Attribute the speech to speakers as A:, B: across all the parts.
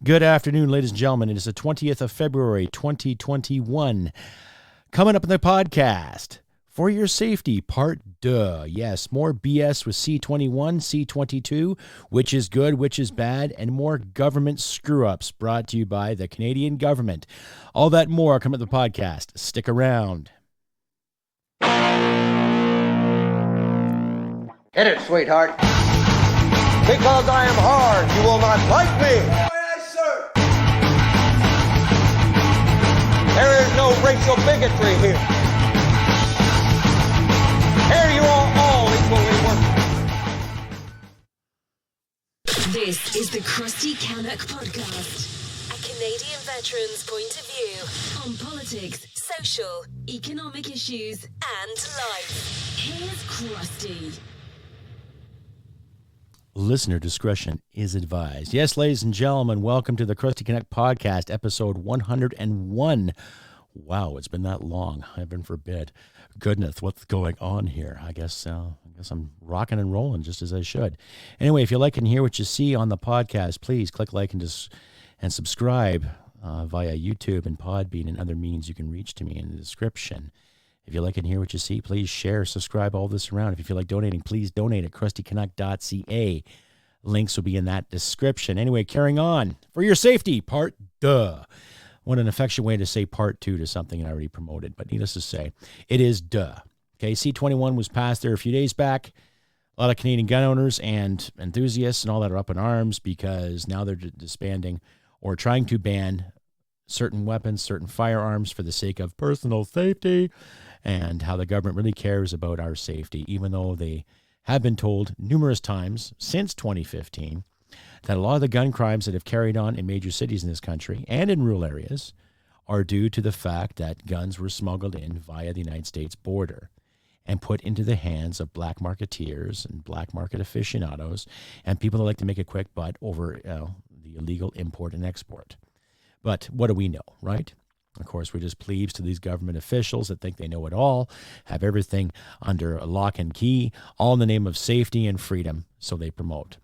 A: Good afternoon, ladies and gentlemen. It is the 20th of February, 2021. Coming up in the podcast, For Your Safety, Part 2. Yes, more BS with C-21, C-22, which is good, which is bad, and more government screw-ups brought to you by the Canadian government. All that and more coming up in the podcast. Stick around.
B: Hit it, sweetheart. Because I am hard, you will not like me.
C: Yes, sir.
B: There is no racial bigotry here. Here you are all equally worthless.
D: This is the Crusty Canuck podcast. A Canadian veteran's point of view on politics, social, economic issues, and life. Here's Crusty.
A: Listener discretion is advised. Yes, ladies and gentlemen, welcome to the Crusty Canuck podcast, episode 101. Wow, it's been that long. Heaven forbid. Goodness, what's going on here? I guess I'm rocking and rolling just as I should. Anyway, if you like and hear what you see on the podcast, please click like and subscribe via YouTube and Podbean and other means you can reach to me in the description. If you like and hear what you see, please share, subscribe, all this around. If you feel like donating, please donate at crustycanuck.ca. Links will be in that description. Anyway, carrying on. For Your Safety, Part 2. What an affectionate way to say Part 2 to something I already promoted, but needless to say, it is duh. Okay, C-21 was passed there a few days back. A lot of Canadian gun owners and enthusiasts and all that are up in arms because now they're disbanding or trying to ban certain weapons, certain firearms for the sake of personal safety, and how the government really cares about our safety, even though they have been told numerous times since 2015 that a lot of the gun crimes that have carried on in major cities in this country and in rural areas are due to the fact that guns were smuggled in via the United States border and put into the hands of black marketeers and black market aficionados and people that like to make a quick butt over the illegal import and export. But what do we know, right? Of course, we're just plebes to these government officials that think they know it all, have everything under a lock and key, all in the name of safety and freedom, so they promote.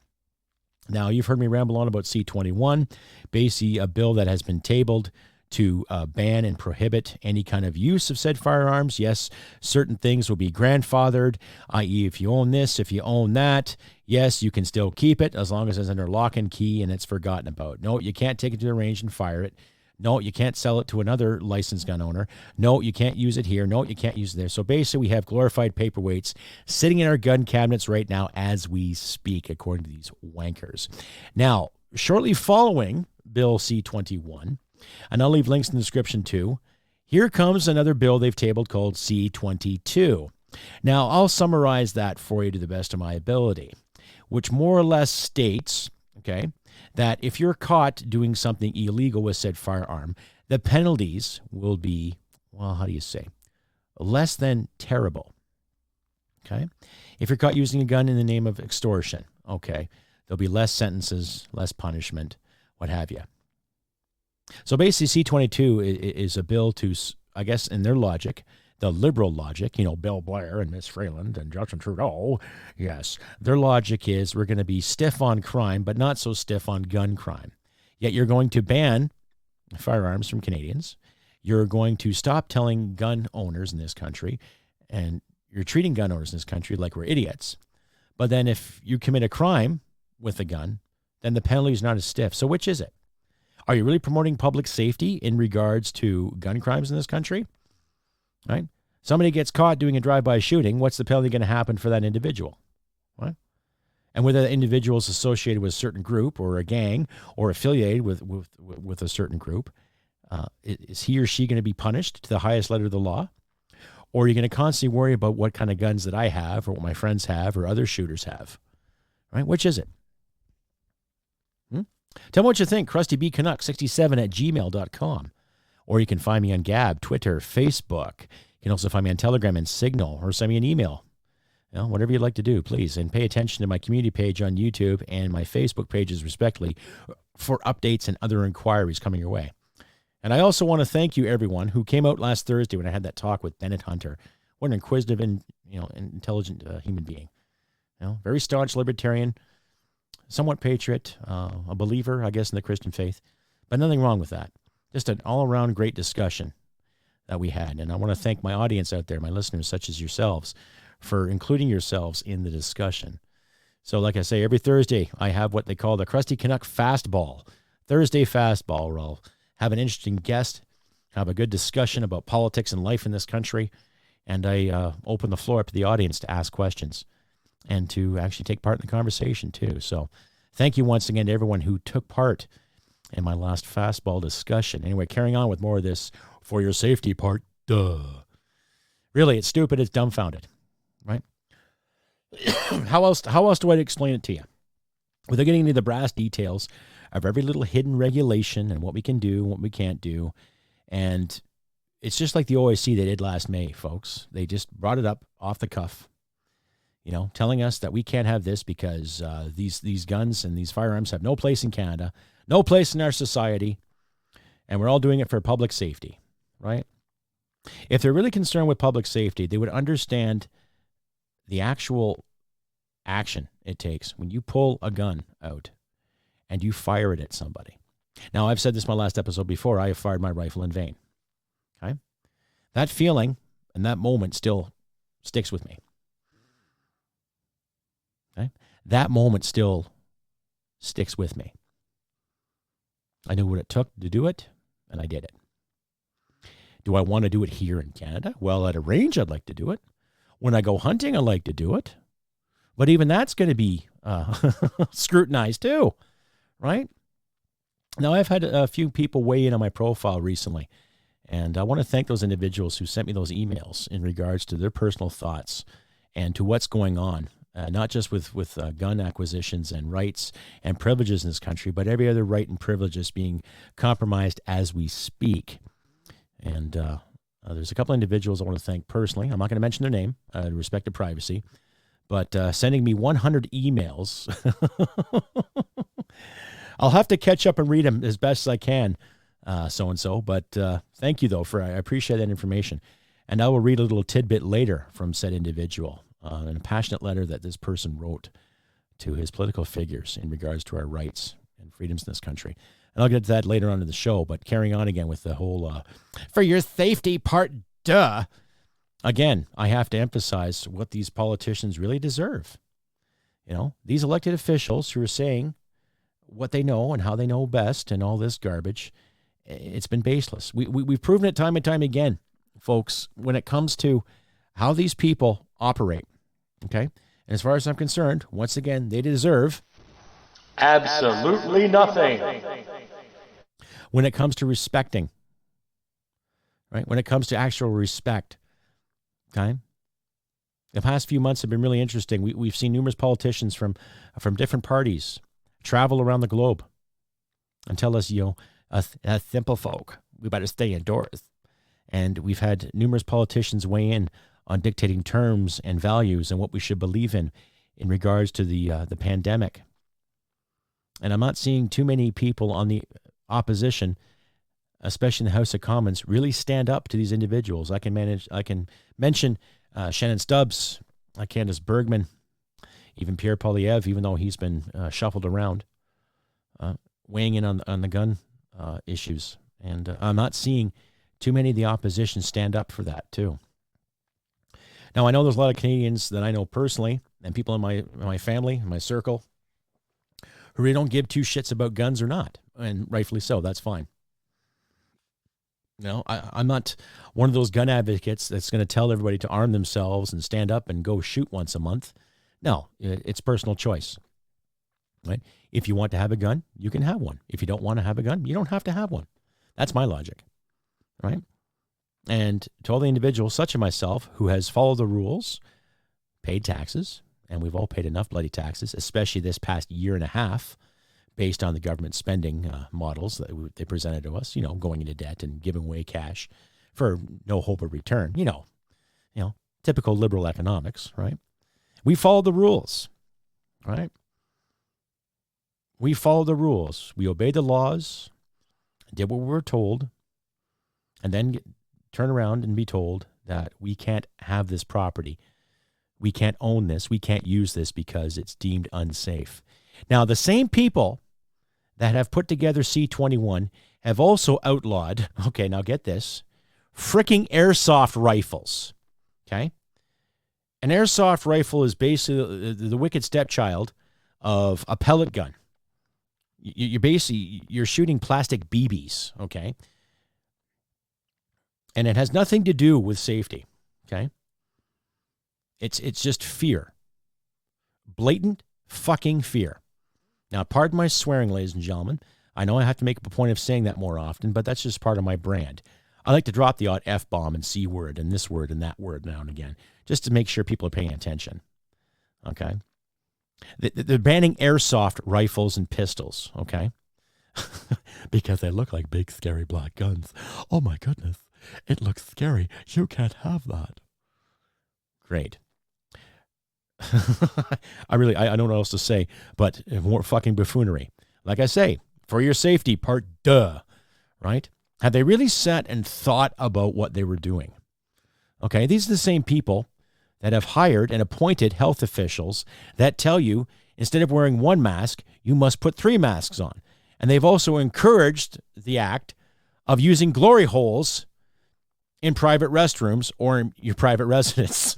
A: Now, you've heard me ramble on about C-21, basically a bill that has been tabled to ban and prohibit any kind of use of said firearms. Yes, certain things will be grandfathered, i.e. if you own this, if you own that, yes, you can still keep it as long as it's under lock and key and it's forgotten about. No, you can't take it to the range and fire it. No, you can't sell it to another licensed gun owner. No, you can't use it here. No, you can't use it there. So basically, we have glorified paperweights sitting in our gun cabinets right now as we speak, according to these wankers. Now, shortly following Bill C-21, and I'll leave links in the description too, here comes another bill they've tabled called C-22. Now, I'll summarize that for you to the best of my ability, which more or less states, okay, that if you're caught doing something illegal with said firearm, the penalties will be, well, how do you say, less than terrible, okay? If you're caught using a gun in the name of extortion, okay, there'll be less sentences, less punishment, what have you. So basically, C-22 is a bill to, I guess, in their logic, the liberal logic, Bill Blair and Miss Freeland and Justin Trudeau, yes, their logic is we're going to be stiff on crime, but not so stiff on gun crime. Yet you're going to ban firearms from Canadians. You're going to stop telling gun owners in this country, and you're treating gun owners in this country like we're idiots. But then if you commit a crime with a gun, then the penalty is not as stiff. So which is it? Are you really promoting public safety in regards to gun crimes in this country? Right? Somebody gets caught doing a drive-by shooting, what's the penalty going to happen for that individual? Right? And whether that individual is associated with a certain group or a gang or affiliated with a certain group, is he or she going to be punished to the highest letter of the law? Or are you going to constantly worry about what kind of guns that I have or what my friends have or other shooters have? Right? Which is it? Tell me what you think. CrustyBCanuck67@gmail.com. Or you can find me on Gab, Twitter, Facebook. You can also find me on Telegram and Signal, or send me an email. Whatever you'd like to do, please. And pay attention to my community page on YouTube and my Facebook pages, respectively, for updates and other inquiries coming your way. And I also want to thank you, everyone, who came out last Thursday when I had that talk with Bennett Hunter. What an inquisitive and intelligent human being. Very staunch libertarian, somewhat patriot, a believer, I guess, in the Christian faith, but nothing wrong with that. Just an all-around great discussion that we had. And I want to thank my audience out there, my listeners such as yourselves, for including yourselves in the discussion. So like I say, every Thursday I have what they call the Crusty Canuck Fastball, Thursday Fastball, where I'll have an interesting guest, have a good discussion about politics and life in this country, and I open the floor up to the audience to ask questions and to actually take part in the conversation too. So thank you once again to everyone who took part in my last fastball discussion. Anyway, carrying on with more of this for your safety part. Really, it's stupid, it's dumbfounded, right? How else do I explain it to you? Without getting into the brass details of every little hidden regulation and what we can do and what we can't do. And it's just like the OIC they did last May, folks. They just brought it up off the cuff, telling us that we can't have this because these guns and these firearms have no place in Canada, no place in our society, and we're all doing it for public safety, right? If they're really concerned with public safety, they would understand the actual action it takes when you pull a gun out and you fire it at somebody. Now, I've said this in my last episode before, I have fired my rifle in vain. Okay? That feeling and that moment still sticks with me. Okay? That moment still sticks with me. I knew what it took to do it, and I did it. Do I want to do it here in Canada? Well, at a range, I'd like to do it. When I go hunting, I like to do it. But even that's going to be scrutinized too, right? Now, I've had a few people weigh in on my profile recently, and I want to thank those individuals who sent me those emails in regards to their personal thoughts and to what's going on, not just with gun acquisitions and rights and privileges in this country, but every other right and privilege is being compromised as we speak. And there's a couple individuals I want to thank personally. I'm not going to mention their name, respect to privacy, but sending me 100 emails. I'll have to catch up and read them as best as I can, so-and-so. But thank you, though, I appreciate that information. And I will read a little tidbit later from said individual in a passionate letter that this person wrote to his political figures in regards to our rights and freedoms in this country. And I'll get to that later on in the show, but carrying on again with the whole for your safety part, Again, I have to emphasize what these politicians really deserve. These elected officials who are saying what they know and how they know best and all this garbage, it's been baseless. We've proven it time and time again, folks, when it comes to how these people operate, okay? And as far as I'm concerned, once again, they deserve
B: absolutely nothing.
A: When it comes to respecting, right? When it comes to actual respect, okay? The past few months have been really interesting. We've seen numerous politicians from different parties travel around the globe and tell us, us simple folk, we better stay indoors. And we've had numerous politicians weigh in on dictating terms and values and what we should believe in regards to the pandemic. And I'm not seeing too many people on the opposition, especially in the House of Commons, really stand up to these individuals. I can mention Shannon Stubbs, Candace Bergman, even Pierre Poilievre, even though he's been shuffled around, weighing in on the gun issues. And I'm not seeing too many of the opposition stand up for that too. Now, I know there's a lot of Canadians that I know personally and people in my family, in my circle, who really don't give two shits about guns or not. And rightfully so, that's fine. I'm not one of those gun advocates that's going to tell everybody to arm themselves and stand up and go shoot once a month. No, it's personal choice, right? If you want to have a gun, you can have one. If you don't want to have a gun, you don't have to have one. That's my logic, right? And to all the individuals, such as myself, who has followed the rules, paid taxes, and we've all paid enough bloody taxes, especially this past year and a half, based on the government spending models that they presented to us, going into debt and giving away cash for no hope of return, typical liberal economics, right? We followed the rules, right? We followed the rules. We obeyed the laws, did what we were told, and then turn around and be told that we can't have this property. We can't own this. We can't use this because it's deemed unsafe. Now, the same people that have put together C-21 have also outlawed, okay, now get this, freaking airsoft rifles, okay? An airsoft rifle is basically the wicked stepchild of a pellet gun. You're shooting plastic BBs, okay? And it has nothing to do with safety, okay? It's just fear. Blatant fucking fear. Now, pardon my swearing, ladies and gentlemen. I know I have to make a point of saying that more often, but that's just part of my brand. I like to drop the odd F-bomb and C word and this word and that word now and again, just to make sure people are paying attention, okay? They're banning airsoft rifles and pistols, okay? Because they look like big, scary black guns. Oh, my goodness. It looks scary. You can't have that. Great. I don't know what else to say, but more fucking buffoonery. Like I say, for your safety, part duh, right? Had they really sat and thought about what they were doing? Okay, these are the same people that have hired and appointed health officials that tell you instead of wearing one mask, you must put 3 masks on. And they've also encouraged the act of using glory holes in private restrooms or in your private residence.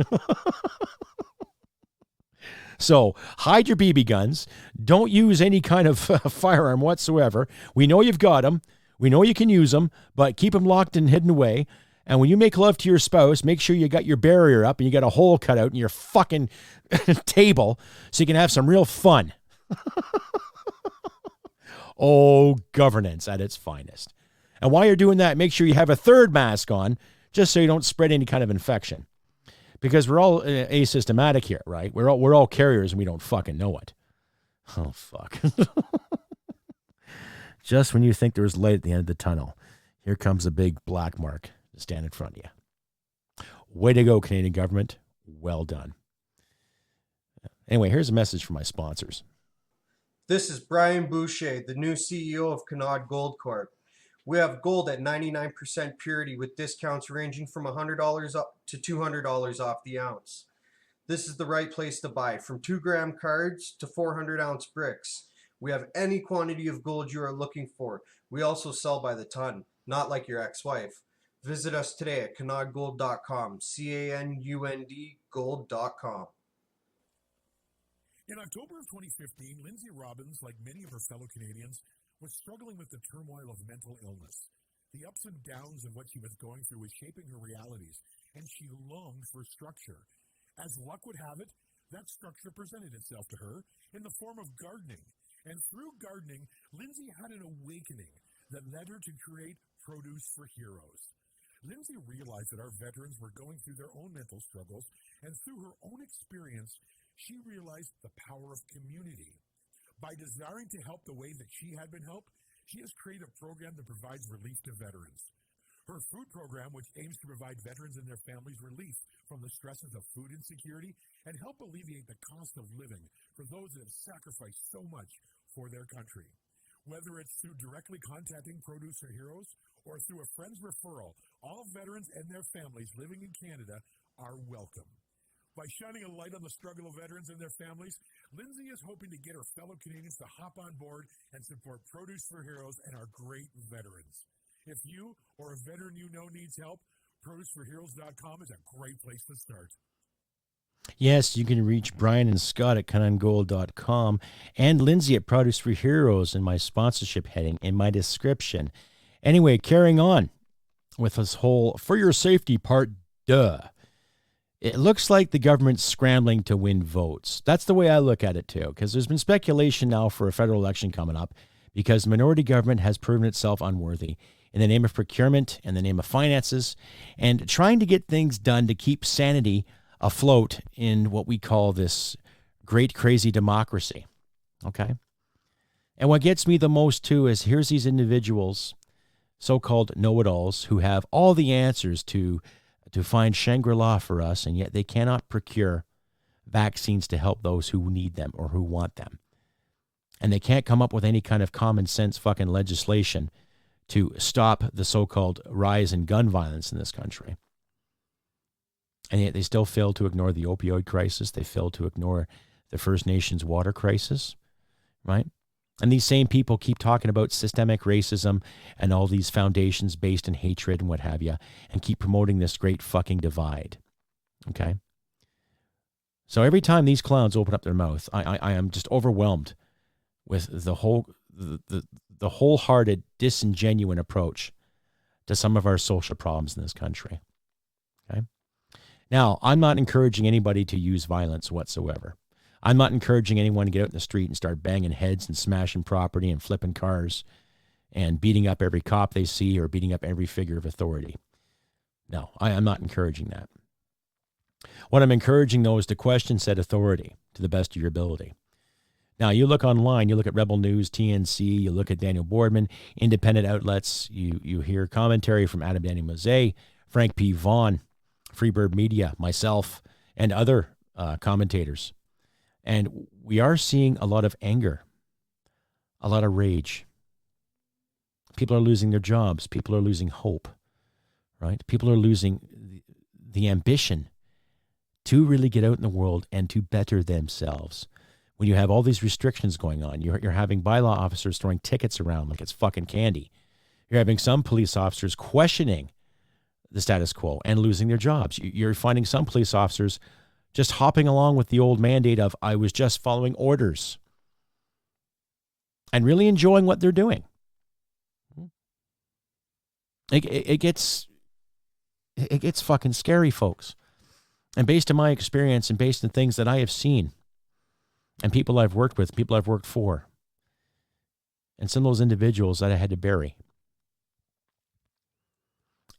A: So hide your BB guns. Don't use any kind of firearm whatsoever. We know you've got them. We know you can use them, but keep them locked and hidden away. And when you make love to your spouse, make sure you got your barrier up and you got a hole cut out in your fucking table so you can have some real fun. Oh, governance at its finest. And while you're doing that, make sure you have a 3rd mask on just so you don't spread any kind of infection. Because we're all asymptomatic here, right? We're all carriers and we don't fucking know it. Oh, fuck. Just when you think there's light at the end of the tunnel, here comes a big black mark to stand in front of you. Way to go, Canadian government. Well done. Anyway, here's a message from my sponsors.
C: This is Brian Boucher, the new CEO of Canuck Gold Corp. We have gold at 99% purity with discounts ranging from $100 up to $200 off the ounce. This is the right place to buy, from 2-gram cards to 400-ounce bricks. We have any quantity of gold you are looking for. We also sell by the ton, not like your ex-wife. Visit us today at canudgold.com, C-A-N-U-N-D gold.com.
E: In October of 2015, Lindsay Robbins, like many of her fellow Canadians, was struggling with the turmoil of mental illness. The ups and downs of what she was going through was shaping her realities, and she longed for structure. As luck would have it, that structure presented itself to her in the form of gardening. And through gardening, Lindsay had an awakening that led her to create Produce for Heroes. Lindsay realized that our veterans were going through their own mental struggles, and through her own experience, she realized the power of community. By desiring to help the way that she had been helped, she has created a program that provides relief to veterans. Her food program, which aims to provide veterans and their families relief from the stresses of food insecurity and help alleviate the cost of living for those that have sacrificed so much for their country. Whether it's through directly contacting Produce for Heroes or through a friend's referral, all veterans and their families living in Canada are welcome. By shining a light on the struggle of veterans and their families, Lindsay is hoping to get her fellow Canadians to hop on board and support Produce for Heroes and our great veterans. If you or a veteran you know needs help, ProduceForHeroes.com is a great place to start.
A: Yes, you can reach Brian and Scott at canongold.com and Lindsay at Produce for Heroes in my sponsorship heading in my description. Anyway, carrying on with this whole for your safety part, duh. It looks like the government's scrambling to win votes. That's the way I look at it, too, because there's been speculation now for a federal election coming up because minority government has proven itself unworthy in the name of procurement, in the name of finances, and trying to get things done to keep sanity afloat in what we call this great crazy democracy. Okay? And what gets me the most, too, is here's these individuals, so-called know-it-alls, who have all the answers to find Shangri-La for us, and yet they cannot procure vaccines to help those who need them or who want them. And they can't come up with any kind of common sense fucking legislation to stop the so-called rise in gun violence in this country. And yet they still fail to ignore the opioid crisis. They fail to ignore the First Nations water crisis. right? And these same people keep talking about systemic racism and all these foundations based in hatred and what have you, and keep promoting this great fucking divide, okay? So every time these clowns open up their mouth, I am just overwhelmed with the wholehearted, disingenuine approach to some of our social problems in this country, okay? Now, I'm not encouraging anybody to use violence whatsoever. I'm not encouraging anyone to get out in the street and start banging heads and smashing property and flipping cars and beating up every cop they see or beating up every figure of authority. No, I am not encouraging that. What I'm encouraging, though, is to question said authority to the best of your ability. Now, you look online, you look at Rebel News, TNC, you look at Daniel Boardman, independent outlets, you hear commentary from Adam Daniel Mose, Frank P. Vaughan, Freebird Media, myself, and other commentators. And we are seeing a lot of anger, a lot of rage. People are losing their jobs. People are losing hope, right? People are losing the ambition to really get out in the world and to better themselves. When you have all these restrictions going on, you're having bylaw officers throwing tickets around like it's fucking candy. You're having some police officers questioning the status quo and losing their jobs. You're finding some police officers just hopping along with the old mandate of, I was just following orders, and really enjoying what they're doing. It gets fucking scary, folks. And based on my experience and based on things that I have seen and people I've worked with, people I've worked for, and some of those individuals that I had to bury,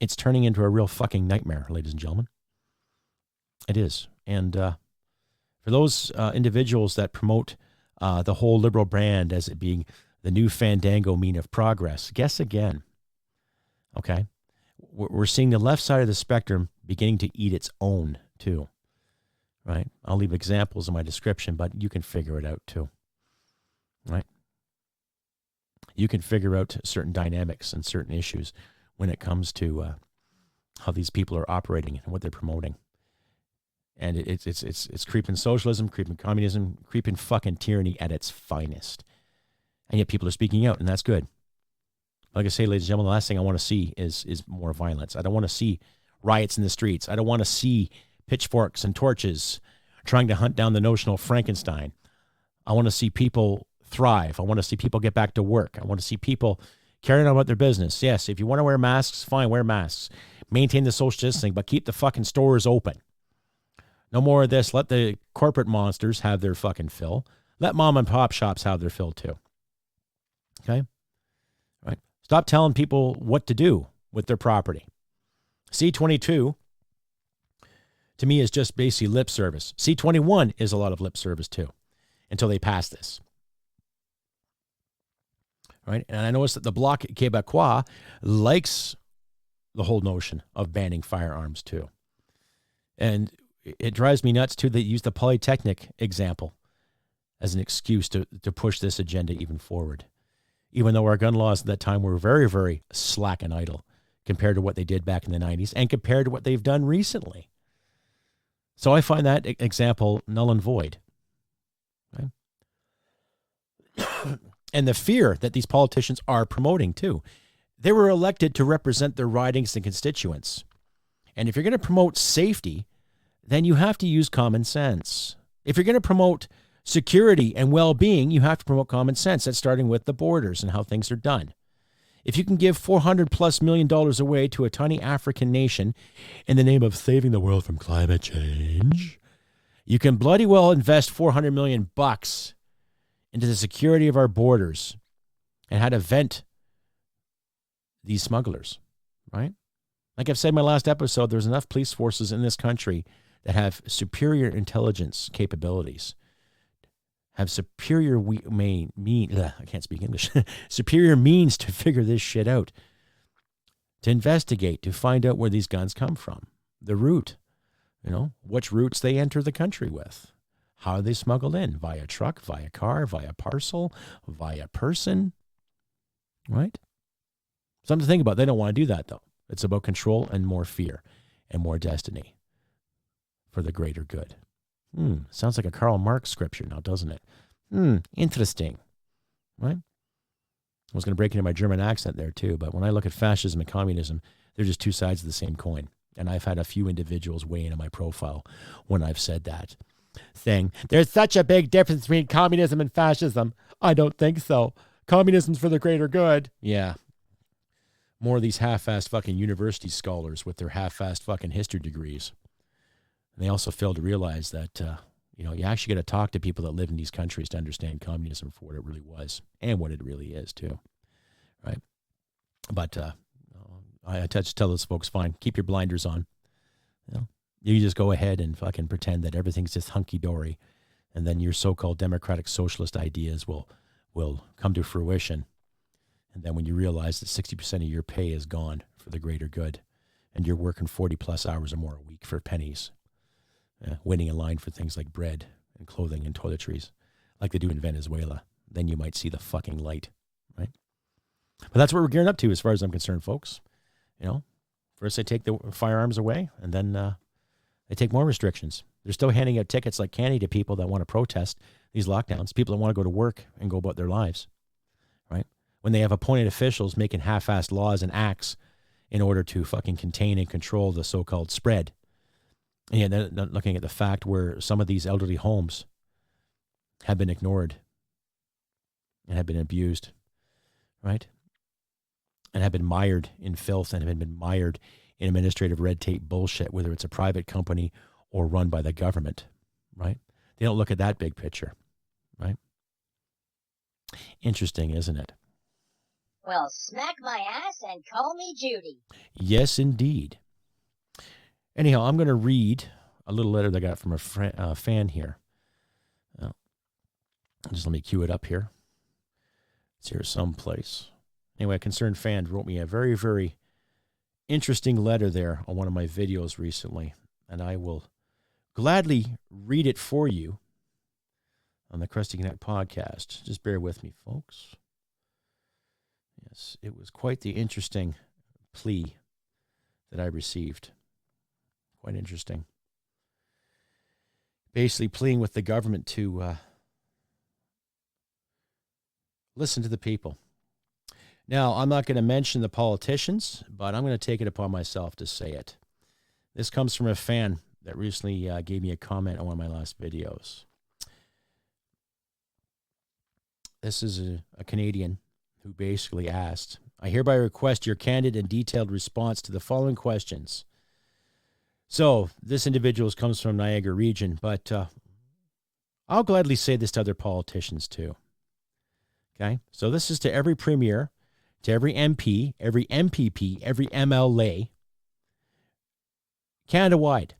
A: it's turning into a real fucking nightmare, ladies and gentlemen. It is. And for those individuals that promote the whole liberal brand as it being the new fandango mean of progress, guess again. Okay? We're seeing the left side of the spectrum beginning to eat its own, too. Right? I'll leave examples in my description, but you can figure it out, too. Right? You can figure out certain dynamics and certain issues when it comes to how these people are operating and what they're promoting. And it's creeping socialism, creeping communism, creeping fucking tyranny at its finest. And yet people are speaking out, and that's good. Like I say, ladies and gentlemen, the last thing I want to see is more violence. I don't want to see riots in the streets. I don't want to see pitchforks and torches trying to hunt down the notional Frankenstein. I want to see people thrive. I want to see people get back to work. I want to see people carrying on about their business. Yes, if you want to wear masks, fine, wear masks. Maintain the social distancing, but keep the fucking stores open. No more of this. Let the corporate monsters have their fucking fill. Let mom and pop shops have their fill too. Okay? Right? Stop telling people what to do with their property. C-22, to me, is just basically lip service. C-21 is a lot of lip service too, until they pass this. Right? And I noticed that the Bloc Québécois likes the whole notion of banning firearms too. And it drives me nuts, too, that they use the Polytechnic example as an excuse to push this agenda even forward, even though our gun laws at that time were very, very slack and idle compared to what they did back in the 90s and compared to what they've done recently. So I find that example null and void. Okay? And the fear that these politicians are promoting, too. They were elected to represent their ridings and constituents. And if you're going to promote safety, then you have to use common sense. If you're going to promote security and well-being, you have to promote common sense. That's starting with the borders and how things are done. If you can give $400+ million away to a tiny African nation in the name of saving the world from climate change, you can bloody well invest $400 million into the security of our borders and how to vent these smugglers, right? Like I've said in my last episode, there's enough police forces in this country that have superior intelligence capabilities, have superior I can't speak English, superior means to figure this shit out, to investigate, to find out where these guns come from, the route, which routes they enter the country with, how are they smuggled in, via truck, via car, via parcel, via person, right? Something to think about. They don't want to do that, though. It's about control and more fear and more destiny for the greater good. Sounds like a Karl Marx scripture now, doesn't it? Interesting. right? I was going to break into my German accent there too, but when I look at fascism and communism, they're just two sides of the same coin. And I've had a few individuals weigh in on my profile when I've said that, saying, there's such a big difference between communism and fascism. I don't think so. Communism's for the greater good. Yeah. More of these half-assed fucking university scholars with their half-assed fucking history degrees. And they also fail to realize that, you actually got to talk to people that live in these countries to understand communism for what it really was and what it really is too, right? But I just tell those folks, fine, keep your blinders on. You just go ahead and fucking pretend that everything's just hunky-dory, and then your so-called democratic socialist ideas will come to fruition. And then when you realize that 60% of your pay is gone for the greater good, and you're working 40-plus hours or more a week for pennies, waiting in line for things like bread and clothing and toiletries, like they do in Venezuela, then you might see the fucking light, right? But that's what we're gearing up to as far as I'm concerned, folks. First they take the firearms away, and then they take more restrictions. They're still handing out tickets like candy to people that want to protest these lockdowns, people that want to go to work and go about their lives, right? When they have appointed officials making half-assed laws and acts in order to fucking contain and control the so-called spread. And they're looking at the fact where some of these elderly homes have been ignored and have been abused, right? And have been mired in filth and have been mired in administrative red tape bullshit, whether it's a private company or run by the government, right? They don't look at that big picture, right? Interesting, isn't it?
F: Well, smack my ass and call me Judy.
A: Yes, indeed. Anyhow, I'm going to read a little letter that I got from a fan here. Just let me cue it up here. It's here someplace. Anyway, a concerned fan wrote me a very, very interesting letter there on one of my videos recently, and I will gladly read it for you on the Crusty Canuck podcast. Just bear with me, folks. Yes, it was quite the interesting plea that I received. Quite interesting. Basically pleading with the government to listen to the people. Now, I'm not going to mention the politicians, but I'm going to take it upon myself to say it. This comes from a fan that recently gave me a comment on one of my last videos. This is a Canadian who basically asked, I hereby request your candid and detailed response to the following questions. So, this individual comes from Niagara region, but I'll gladly say this to other politicians too. Okay? So this is to every premier, to every MP, every MPP, every MLA, Canada-wide.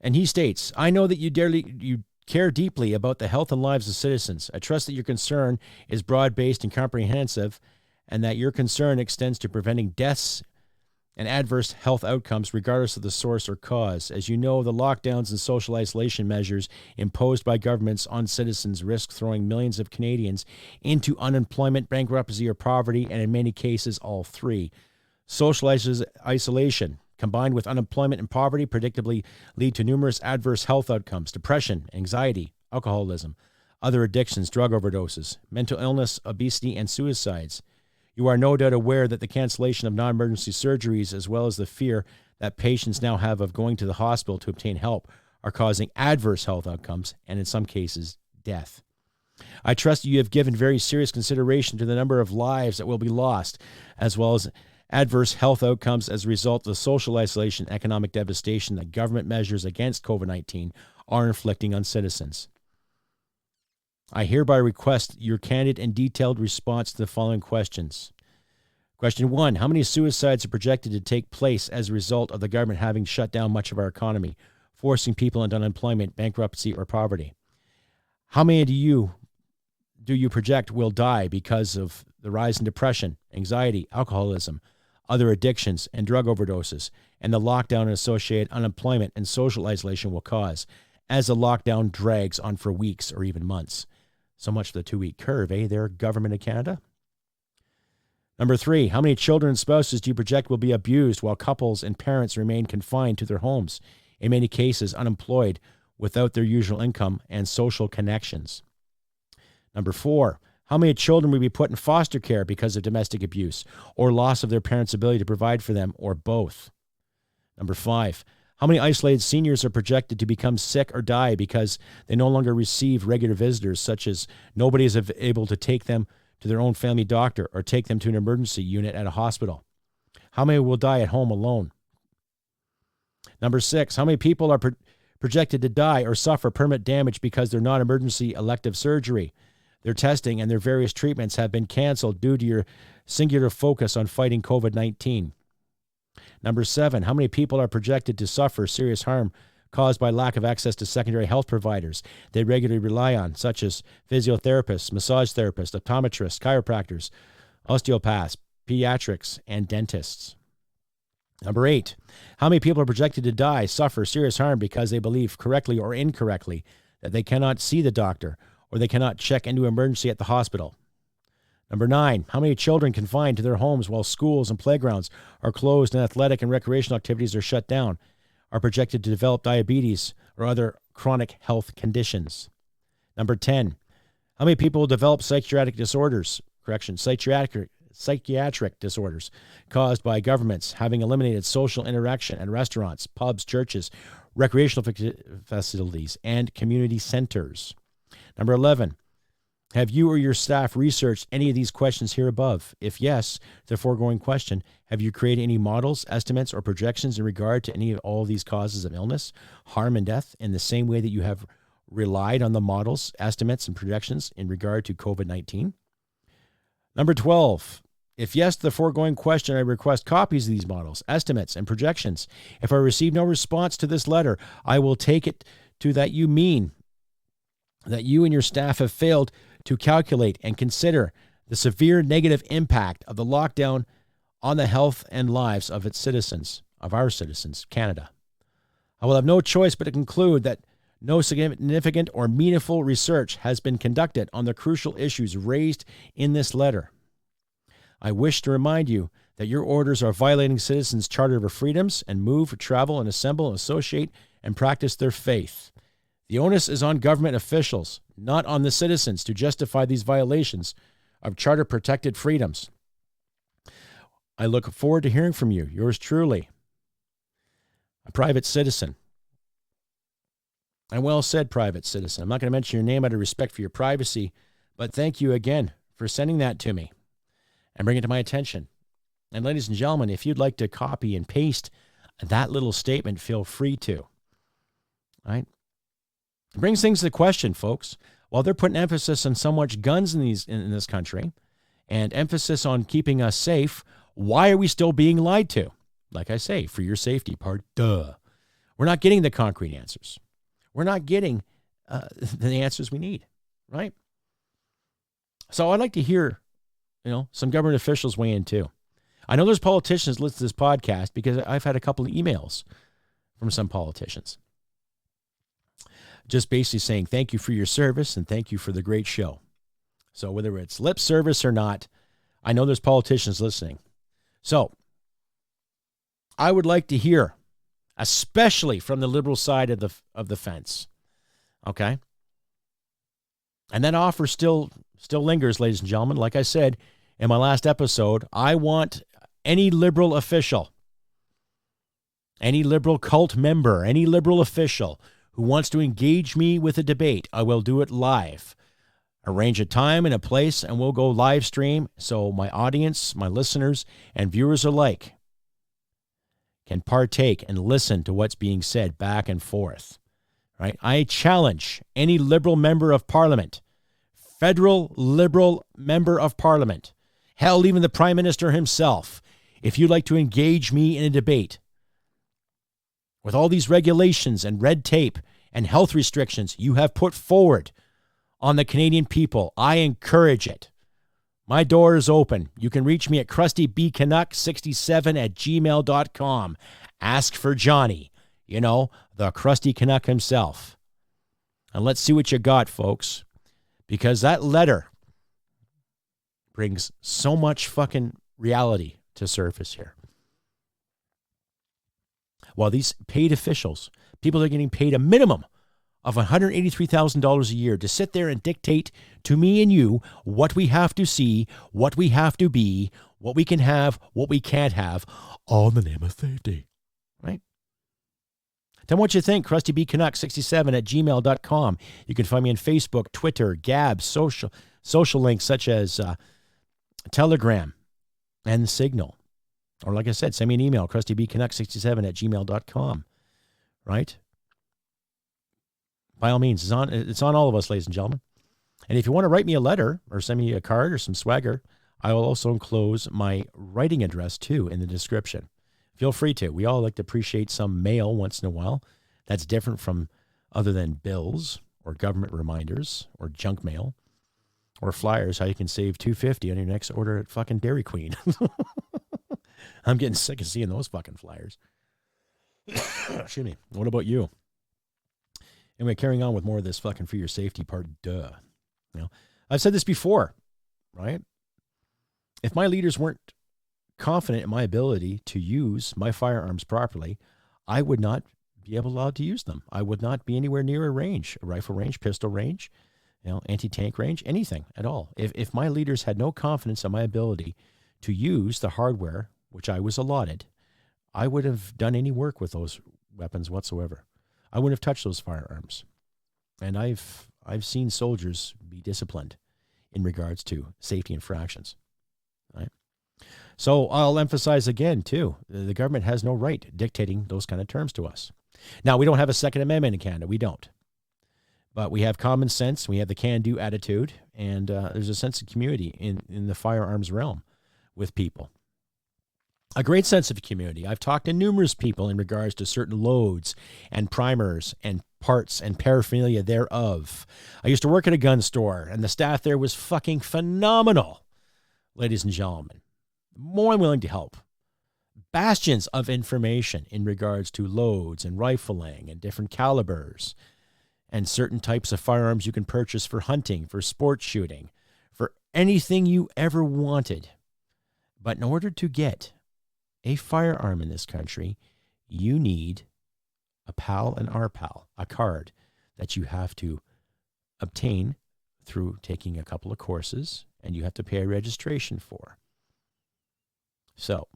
A: And he states, I know that you care deeply about the health and lives of citizens. I trust that your concern is broad-based and comprehensive, and that your concern extends to preventing deaths and adverse health outcomes regardless of the source or cause. As you know, the lockdowns and social isolation measures imposed by governments on citizens risk throwing millions of Canadians into unemployment, bankruptcy, or poverty, and in many cases, all three. Social isolation combined with unemployment and poverty predictably lead to numerous adverse health outcomes: depression, anxiety, alcoholism, other addictions, drug overdoses, mental illness, obesity, and suicides. You are no doubt aware that the cancellation of non-emergency surgeries, as well as the fear that patients now have of going to the hospital to obtain help, are causing adverse health outcomes and, in some cases, death. I trust you have given very serious consideration to the number of lives that will be lost, as well as adverse health outcomes as a result of the social isolation and economic devastation that government measures against COVID-19 are inflicting on citizens. I hereby request your candid and detailed response to the following questions. Question 1, how many suicides are projected to take place as a result of the government having shut down much of our economy, forcing people into unemployment, bankruptcy, or poverty? How many do you project will die because of the rise in depression, anxiety, alcoholism, other addictions, and drug overdoses, and the lockdown and associated unemployment and social isolation will cause, as the lockdown drags on for weeks or even months? So much for the 2-week curve, there, government of Canada? Number 3, how many children and spouses do you project will be abused while couples and parents remain confined to their homes, in many cases unemployed, without their usual income and social connections? Number 4, how many children will be put in foster care because of domestic abuse or loss of their parents' ability to provide for them, or both? Number 5, how many isolated seniors are projected to become sick or die because they no longer receive regular visitors, such as nobody is able to take them to their own family doctor or take them to an emergency unit at a hospital? How many will die at home alone? Number 6, how many people are projected to die or suffer permanent damage because their non-emergency elective surgery, their testing, and their various treatments have been canceled due to your singular focus on fighting COVID-19? Number 7, how many people are projected to suffer serious harm caused by lack of access to secondary health providers they regularly rely on, such as physiotherapists, massage therapists, optometrists, chiropractors, osteopaths, pediatrics, and dentists? Number 8, how many people are projected to die, suffer serious harm because they believe correctly or incorrectly that they cannot see the doctor or they cannot check into emergency at the hospital? Number 9, how many children confined to their homes while schools and playgrounds are closed and athletic and recreational activities are shut down are projected to develop diabetes or other chronic health conditions? Number 10, how many people will develop psychiatric disorders caused by governments having eliminated social interaction at restaurants, pubs, churches, recreational facilities, and community centers? Number 11, have you or your staff researched any of these questions here above? If yes, the foregoing question, have you created any models, estimates, or projections in regard to any of all of these causes of illness, harm, and death in the same way that you have relied on the models, estimates, and projections in regard to COVID-19? Number 12, if yes to the foregoing question, I request copies of these models, estimates, and projections. If I receive no response to this letter, I will take it to that you mean that you and your staff have failed to calculate and consider the severe negative impact of the lockdown on the health and lives of its citizens, of our citizens, Canada. I will have no choice but to conclude that no significant or meaningful research has been conducted on the crucial issues raised in this letter. I wish to remind you that your orders are violating citizens' charter of freedoms and move, travel, and assemble, and associate, and practice their faith. The onus is on government officials, not on the citizens, to justify these violations of charter-protected freedoms. I look forward to hearing from you. Yours truly, a private citizen. And well said, private citizen. I'm not going to mention your name out of respect for your privacy, but thank you again for sending that to me and bringing it to my attention. And ladies and gentlemen, if you'd like to copy and paste that little statement, feel free to. All right? It brings things to the question, folks. While they're putting emphasis on so much guns in this country and emphasis on keeping us safe, why are we still being lied to? Like I say, for your safety part, duh. We're not getting the concrete answers. We're not getting the answers we need, right? So I'd like to hear, some government officials weigh in too. I know there's politicians listening to this podcast because I've had a couple of emails from some politicians. Just basically saying thank you for your service and thank you for the great show. So whether it's lip service or not, I know there's politicians listening. So I would like to hear, especially from the liberal side of the fence. Okay? And that offer still lingers, ladies and gentlemen. Like I said in my last episode, I want any liberal official, any liberal cult member, any liberal official who wants to engage me with a debate. I will do it live. Arrange a time and a place, and we'll go live stream so my audience, my listeners, and viewers alike can partake and listen to what's being said back and forth. Right? I challenge any liberal member of parliament, federal liberal member of parliament, hell, even the prime minister himself, if you'd like to engage me in a debate with all these regulations and red tape and health restrictions you have put forward on the Canadian people, I encourage it. My door is open. You can reach me at crustybcanuck67@gmail.com. Ask for Johnny, the Crusty Canuck himself. And let's see what you got, folks. Because that letter brings so much fucking reality to surface here. While these paid officials, people that are getting paid a minimum of $183,000 a year to sit there and dictate to me and you what we have to see, what we have to be, what we can have, what we can't have, all in the name of safety, right? Tell me what you think. CrustyBCanuck67@gmail.com. You can find me on Facebook, Twitter, Gab, social links such as Telegram and Signal. Or like I said, send me an email, CrustyBCanuck67@gmail.com, right? By all means, it's on all of us, ladies and gentlemen. And if you want to write me a letter or send me a card or some swagger, I will also enclose my writing address, too, in the description. Feel free to. We all like to appreciate some mail once in a while. That's different from other than bills or government reminders or junk mail or flyers, how you can save $2.50 on your next order at fucking Dairy Queen. I'm getting sick of seeing those fucking flyers. Excuse me. What about you? Anyway, carrying on with more of this fucking for your safety part, duh. You know, I've said this before, right? If my leaders weren't confident in my ability to use my firearms properly, I would not be allowed to use them. I would not be anywhere near a range, a rifle range, pistol range, anti-tank range, anything at all. If my leaders had no confidence in my ability to use the hardware, which I was allotted, I would have done any work with those weapons whatsoever. I wouldn't have touched those firearms. And I've seen soldiers be disciplined in regards to safety infractions. Right? So I'll emphasize again, too, the government has no right dictating those kind of terms to us. Now, we don't have a Second Amendment in Canada. We don't. But we have common sense. We have the can-do attitude. And there's a sense of community in the firearms realm with people. A great sense of community. I've talked to numerous people in regards to certain loads and primers and parts and paraphernalia thereof. I used to work at a gun store, and the staff there was fucking phenomenal, ladies and gentlemen. More than willing to help. Bastions of information in regards to loads and rifling and different calibers and certain types of firearms you can purchase for hunting, for sport shooting, for anything you ever wanted. But in order to get a firearm in this country, you need a PAL and RPAL, a card that you have to obtain through taking a couple of courses, and you have to pay a registration for. So,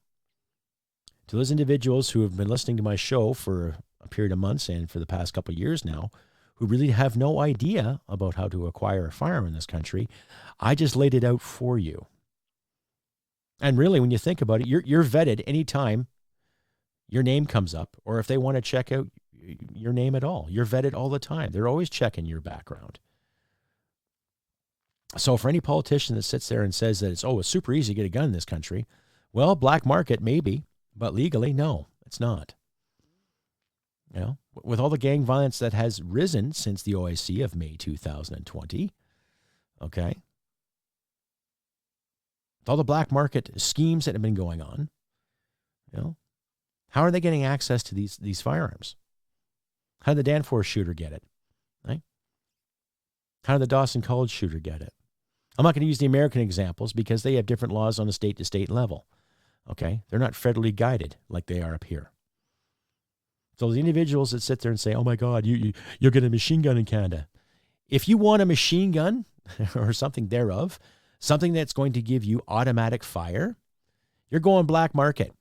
A: to those individuals who have been listening to my show for a period of months and for the past couple of years now, who really have no idea about how to acquire a firearm in this country, I just laid it out for you. And really, when you think about it, you're vetted anytime your name comes up, or if they want to check out your name at all. You're vetted all the time. They're always checking your background. So for any politician that sits there and says that it's super easy to get a gun in this country, well, black market maybe, but legally, no, it's not. You know, with all the gang violence that has risen since the OIC of May 2020, okay, with all the black market schemes that have been going on, you know, how are they getting access to these firearms? How did the Danforth shooter get it? Right? How did the Dawson College shooter get it? I'm not going to use the American examples because they have different laws on a state-to-state level. Okay? They're not federally guided like they are up here. So the individuals that sit there and say, oh my God, you'll get a machine gun in Canada. If you want a machine gun or something thereof, something that's going to give you automatic fire, you're going black market,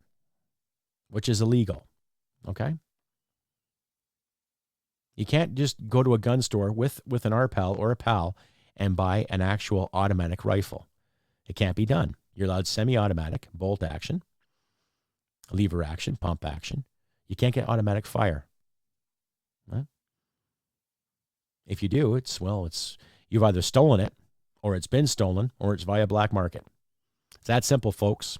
A: which is illegal. Okay? You can't just go to a gun store with an RPAL or a PAL and buy an actual automatic rifle. It can't be done. You're allowed semi-automatic, bolt action, lever action, pump action. You can't get automatic fire. Huh? If you do, you've either stolen it, or it's been stolen, or it's via black market. It's that simple, folks.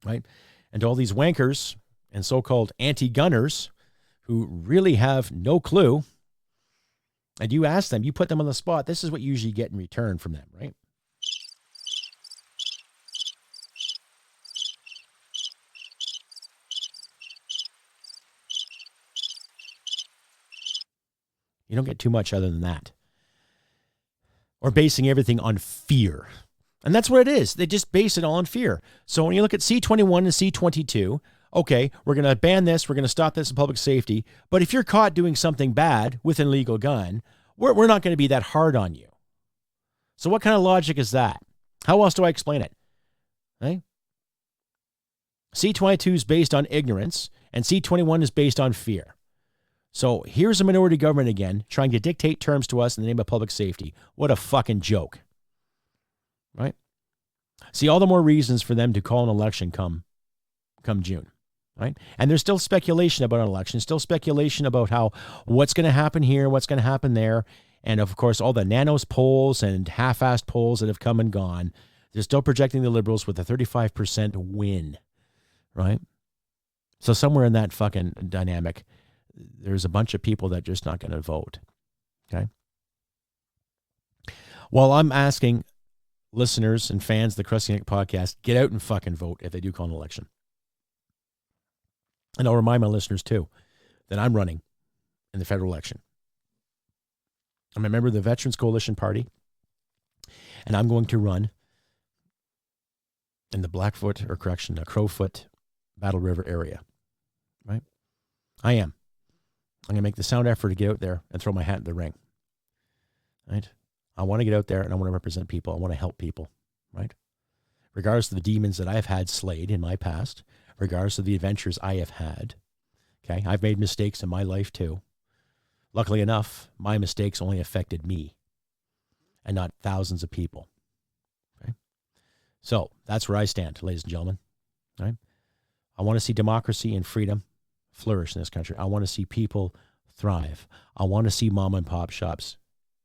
A: Right? And to all these wankers and so-called anti-gunners who really have no clue, and you ask them, you put them on the spot, this is what you usually get in return from them, right? You don't get too much other than that. Or basing everything on fear. And that's what it is. They just base it all on fear. So when you look at C-21 and C-22, okay, we're going to ban this, we're going to stop this in public safety, but if you're caught doing something bad with an illegal gun, we're not going to be that hard on you. So what kind of logic is that? How else do I explain it? Right? C-22 is based on ignorance, and C-21 is based on fear. So here's a minority government again, trying to dictate terms to us in the name of public safety. What a fucking joke. Right? See, all the more reasons for them to call an election come June. Right? And there's still speculation about an election, still speculation about what's going to happen here, what's going to happen there. And of course, all the nanos polls and half-assed polls that have come and gone, they're still projecting the Liberals with a 35% win. Right? So somewhere in that fucking dynamic, there's a bunch of people that are just not going to vote. Okay? Well, I'm asking listeners and fans of the Crusty Canuck podcast, get out and fucking vote if they do call an election. And I'll remind my listeners, too, that I'm running in the federal election. I'm a member of the Veterans Coalition Party, and I'm going to run in the Crowfoot, Battle River area. Right? I am. I'm going to make the sound effort to get out there and throw my hat in the ring. Right? I want to get out there and I want to represent people. I want to help people. Right? Regardless of the demons that I've had slayed in my past, regardless of the adventures I have had. Okay? I've made mistakes in my life too. Luckily enough, my mistakes only affected me and not thousands of people. Okay? So that's where I stand, ladies and gentlemen. Right? I want to see democracy and freedom flourish in this country. I want to see people thrive. I want to see mom and pop shops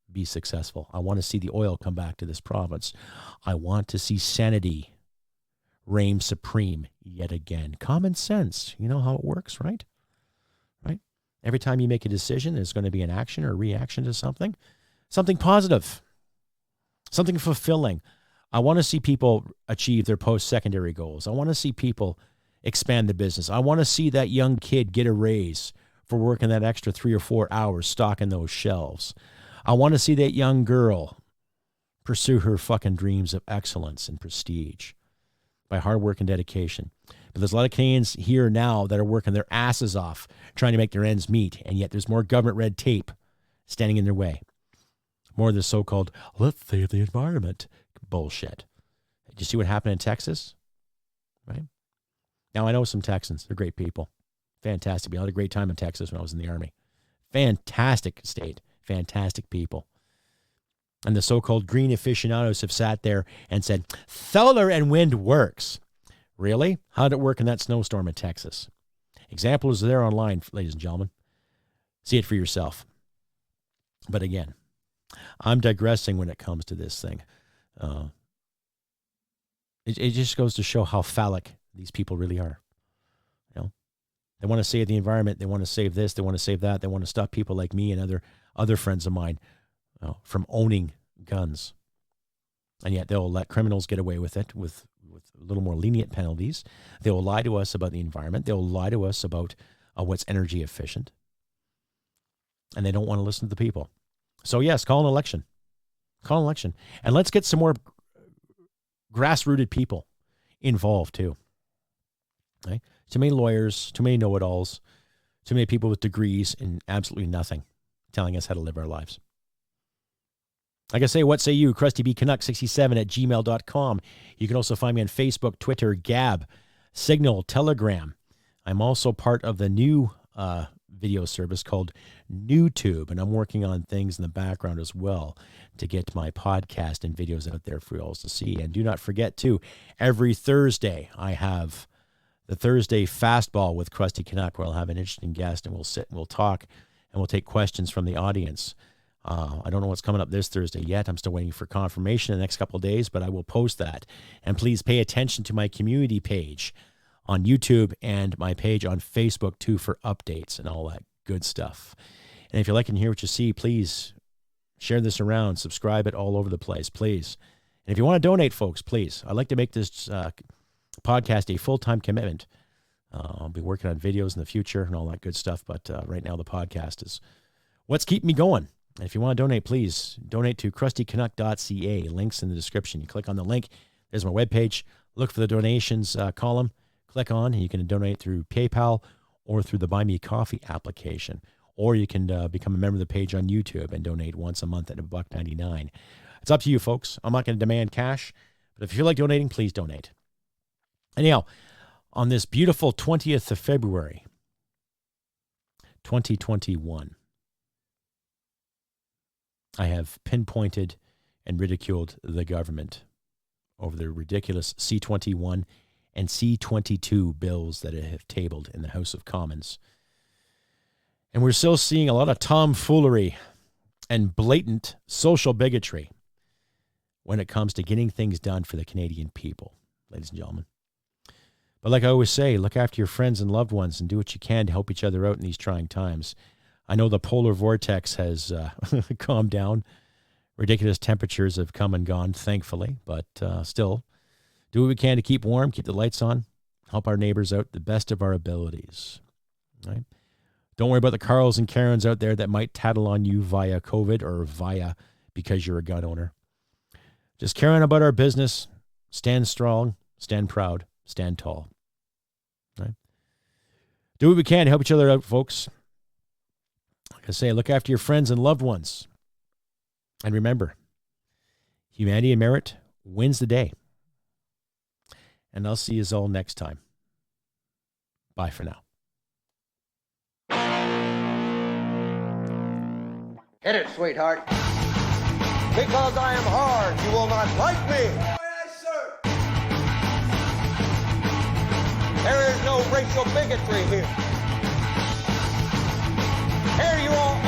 A: be successful. I want to see the oil come back to this province. I want to see sanity reign supreme yet again. Common sense. You know how it works, right? Right? Every time you make a decision, there's going to be an action or reaction to something positive, something fulfilling. I want to see people achieve their post-secondary goals. I want to see people expand the business. I want to see that young kid get a raise for working that extra 3 or 4 hours stocking those shelves. I want to see that young girl pursue her fucking dreams of excellence and prestige by hard work and dedication. But there's a lot of Canadians here now that are working their asses off trying to make their ends meet, and yet there's more government red tape standing in their way. More of the so-called, let's save the environment bullshit. Did you see what happened in Texas? Right? Now, I know some Texans. They're great people. Fantastic. I had a great time in Texas when I was in the Army. Fantastic state. Fantastic people. And the so-called green aficionados have sat there and said, solar and wind works. Really? How did it work in that snowstorm in Texas? Example is there online, ladies and gentlemen. See it for yourself. But again, I'm digressing when it comes to this thing. It just goes to show how phallic these people really are. You know, they want to save the environment. They want to save this. They want to save that. They want to stop people like me and other friends of mine from owning guns. And yet they'll let criminals get away with it with a little more lenient penalties. They will lie to us about the environment. They'll lie to us about what's energy efficient. And they don't want to listen to the people. So yes, call an election. Call an election. And let's get some more grassrooted people involved too. Right? Too many lawyers, too many know-it-alls, too many people with degrees in absolutely nothing telling us how to live our lives. Like I say, what say you? CrustyBCanuck67@gmail.com. You can also find me on Facebook, Twitter, Gab, Signal, Telegram. I'm also part of the new video service called NewTube, and I'm working on things in the background as well to get my podcast and videos out there for you all to see. And do not forget, too, every Thursday I have the Thursday Fastball with Crusty Canuck, where I'll have an interesting guest, and we'll sit and we'll talk, and we'll take questions from the audience. I don't know what's coming up this Thursday yet. I'm still waiting for confirmation in the next couple of days, but I will post that. And please pay attention to my community page on YouTube and my page on Facebook, too, for updates and all that good stuff. And if you like and hear what you see, please share this around. Subscribe it all over the place, please. And if you want to donate, folks, please. I'd like to make this podcast a full-time commitment. I'll be working on videos in the future and all that good stuff, but right now the podcast is what's keeping me going. And if you want to donate, please donate to crustycanuck.ca. Links in the description. You click on the link. There's my webpage. Look for the donations column. click on, and you can donate through PayPal or through the Buy Me Coffee application. Or you can become a member of the page on YouTube and donate once a month at $1.99. It's up to you, folks. I'm not going to demand cash, but if you feel like donating, please donate. Anyhow, on this beautiful 20th of February, 2021, I have pinpointed and ridiculed the government over the ridiculous C-21 and C-22 bills that it have tabled in the House of Commons. And we're still seeing a lot of tomfoolery and blatant social bigotry when it comes to getting things done for the Canadian people, ladies and gentlemen. But like I always say, look after your friends and loved ones and do what you can to help each other out in these trying times. I know the polar vortex has calmed down. Ridiculous temperatures have come and gone, thankfully, but still, do what we can to keep warm, keep the lights on, help our neighbors out the best of our abilities. Right? Don't worry about the Carls and Karens out there that might tattle on you via COVID or via because you're a gun owner. Just carry on about our business. Stand strong, stand proud, stand tall. Right? Do what we can to help each other out, folks. Like I say, look after your friends and loved ones. And remember, humanity and merit wins the day. And I'll see you all next time. Bye for now.
B: Hit it, sweetheart. Because I am hard, you will not like me. Yes, sir. There is no racial bigotry here. Here you all